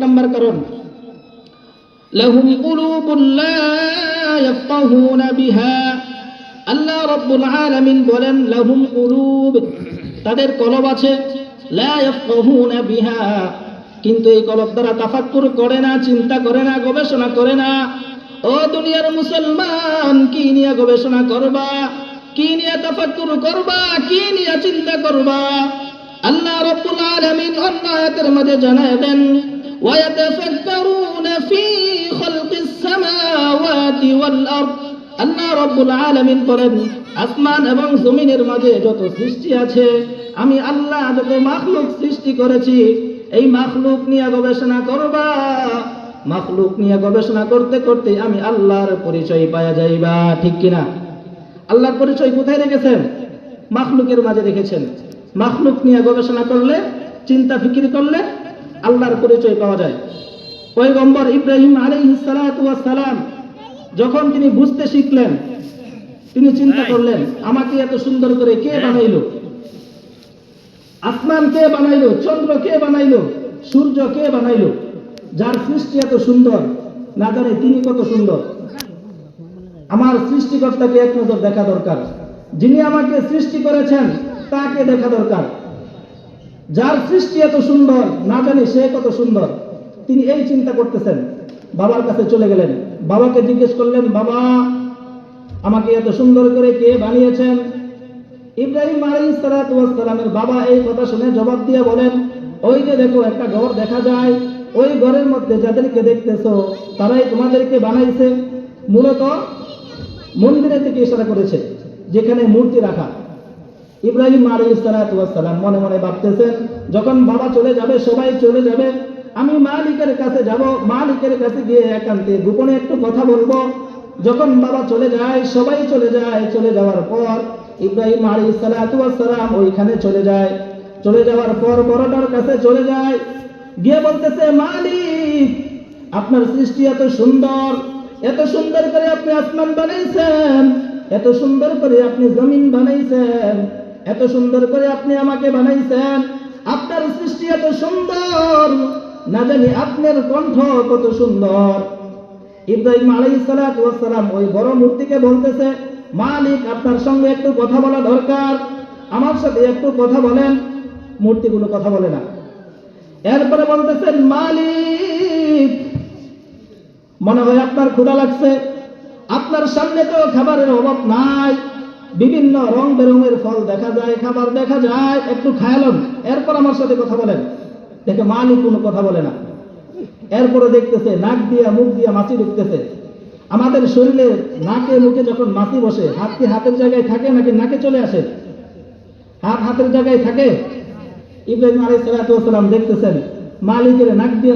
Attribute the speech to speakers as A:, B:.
A: নম্বর কারণ লাহুম কুলুবুন লা ইয়াফকাহুনা বিহা। আল্লাহ রাব্বুল আলামিন বলেন লাহুম কুলুব, তাদের কলব আছে, লা ইয়াফকাহুনা বিহা, কিন্তু এই কলব দ্বারা তাফাক্কুর করে না, চিন্তা করে না, গবেষণা করে না। ও দুনিয়ার মুসলমান, কি নিয়ে গবেষণা করবা, কি নিয়ে তাফাক্কুর করবা, কি নিয়ে চিন্তা করবা? আল্লাহ রাব্বুল আলামিন অন্য আয়াতের মধ্যে জানায় দেন وَيَتَفَكَّرُونَ فِي خَلْقِ السَّمَاوَاتِ وَالْأَرْضِ। আল্লাহ রাব্বুল আলামিন বলেন আসমান এবং জমিনের মাঝে যত সৃষ্টি আছে, আমি আল্লাহ যত মাখলুক সৃষ্টি করেছি, এই মাখলুক নিয়ে গবেষণা করবা। মাখলুক নিয়ে গবেষণা করতে করতে আমি আল্লাহর পরিচয় পাওয়া যাইবা। ঠিক কিনা? আল্লাহর পরিচয় কোথায় রেখেছেন? মাখলুকের মাঝে রেখেছেন। মাখলুক নিয়ে গবেষণা করলে, চিন্তা ফিকির করলে আল্লাহর পরিচয় পাওয়া যায়। পয়গম্বর ইব্রাহিম আলাইহিস সালাতু ওয়াস সালাম যখন তিনি বুঝতে শিখলেন, তিনি চিন্তা করলেন আমাকে এত সুন্দর করে কে বানাইলো? আসমান কে বানাইলো? চন্দ্র কে বানাইলো? সূর্য কে বানাইলো? যার সৃষ্টি এত সুন্দর, না জানে তিনি কত সুন্দর। আমার সৃষ্টিকর্তাকে এক নজর দেখা দরকার। যিনি আমাকে সৃষ্টি করেছেন তাকে দেখা দরকার। যার সৃষ্টি এত সুন্দর, না জানি সে কত সুন্দর। তিনি এই চিন্তা করতেছেন, বাবার কাছে চলে গেলেন, বাবাকে জিজ্ঞেস করলেন, বাবা আমাকে এত সুন্দর করে কে বানিয়েছেন? ইব্রাহিম আলাইহিস সালাতু ওয়াস সালামের বাবা এই কথা শুনে জবাব দিয়ে বলেন, ওই যে দেখো একটা ঘর দেখা যায়, ওই ঘরের মধ্যে যাদেরকে দেখতেছো তারাই তোমাদেরকে বানাইছে। মূলত মন্দিরের দিকে ইশারা করেছে, যেখানে মূর্তি রাখা। ইব্রাহিম আলাইহিস সালাতু ওয়াস সালাম মনে মনে ভাবতেছেন, যখন বাবা চলে যাবে, সবাই চলে যাবে, আমি মালিকের কাছে যাব, মালিকের কাছে গিয়ে একান্তে গোপনে একটু কথা বলবো। যখন বাবা চলে যায়, সবাই চলে যায়, চলে যাওয়ার পর ইব্রাহিম আলাইহিস সালাতু ওয়াস সালাম ওইখানে চলে যায়। চলে যাওয়ার পর বড়টার কাছে চলে যায়, গিয়ে বলতেছে, মালিক আপনার সৃষ্টি এত সুন্দর, এত সুন্দর করে আপনি আসমান বানাইছেন, এত সুন্দর করে আপনি জমিন বানাইছেন, এত সুন্দর করে আপনি আমাকে বানাইছেন। আপনার সৃষ্টি এত সুন্দর, না জানি আপনার কণ্ঠ কত সুন্দর। ইব্রাহিম আলাইহিস সালাতু ওয়াস সালাম ওই বড় মূর্তিকে বলতেছে, মালিক আপনার সঙ্গে একটু কথা বলা দরকার, আমার সাথে একটু কথা বলেন। মূর্তিগুলো কথা বলে না। এরপরে বলতেছেন, মালিক মনে হয় আপনার ক্ষুধা লাগছে, আপনার সামনে তো খাবারের অভাব নাই, বিভিন্ন রং বেরঙের ফল দেখা যায়, খাবার দেখা যায়, একটু খায়ালন, এরপর আমার সাথে কথা বলেন। দেখে মালিক কোনো কথা বলে না। এরপরে দেখতেছে নাক দিয়া মুখ দিয়া মাছি ঢুকতেছে। আমাদের শরীরে নাকে মুখে যখন মাছি বসে, হাত কি হাতের জায়গায় থাকে নাকি নাকে চলে আসে? হাত হাতের জায়গায় থাকে। ইব্রাহিম আলাইহিস সালাতু ওয়াস সালাম দেখতেছেন মালিকের নাক দিয়ে